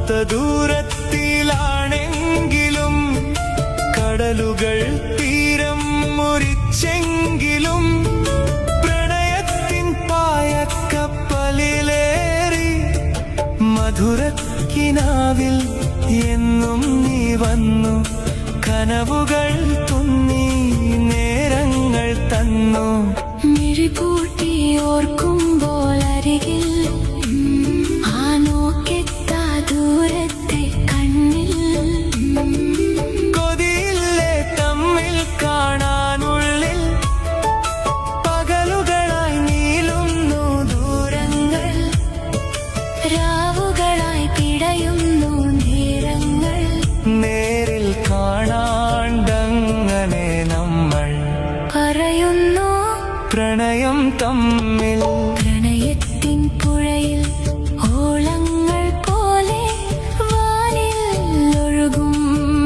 ദൂരത്തിലാണെങ്കിലും കടലുകൾ തീരം മുറിച്ചെങ്കിലും പ്രണയത്തിൻ പായക്കപ്പലിലേറി മധുരക്കിനാവിൽ എന്നും നീ വന്നു കനവുകൾ തുന്നി നേരങ്ങൾ തന്നു മിഴിപൂട്ടി ഓർക്കുമ്പോൾ അരികിൽ ആ നോക്കെത്താ ദൂരത്തെ കണ്ണിൽ കൊതിയില്ലേ തമ്മിൽ കാണാനുള്ളിൽ പകലുകളായി നീളുന്നു ദൂരങ്ങൾ രാവുകളായി പിടയുന്നു നേരങ്ങൾ നേരിൽ കാണാണ്ടങ്ങനെ നമ്മൾ പറയുന്നു പ്രണയം തമ്മിൽ പ്രണയത്തിൻ പുഴയിൽ ഓളങ്ങൾ പോലെ വാനിൽ ഒഴുകും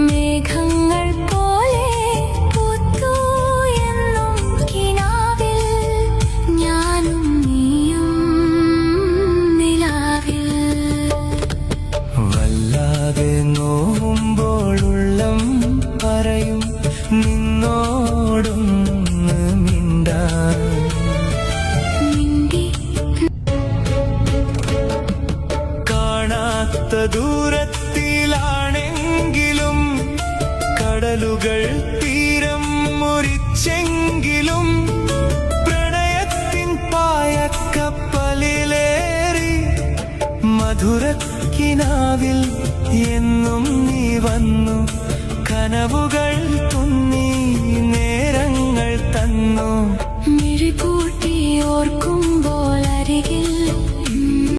മേഘങ്ങൾ പോലെ പൂത്തു എന്നും കിനാവിൽ ഞാനും നീയും നിലാവിൽ വല്ലാതെ നോവുമ്പോൾ ഉള്ളം പറയും നിന്നോടൊന്ന് മിണ്ടാൻ മിണ്ടി കാണാത്ത ദൂരത്തിലാണെങ്കിലും കടലുകൾ തീരം മുറിച്ചെങ്കിലും പ്രണയത്തിൻ പായക്കപ്പലിലേറി മധുരക്കിനാവിൽ എന്നും നീ വന്നു കനവുകൾ തുന്നി നേരങ്ങൾ തന്നു മിഴിപൂട്ടി ഓർക്കുമ്പോൾ അരികിൽ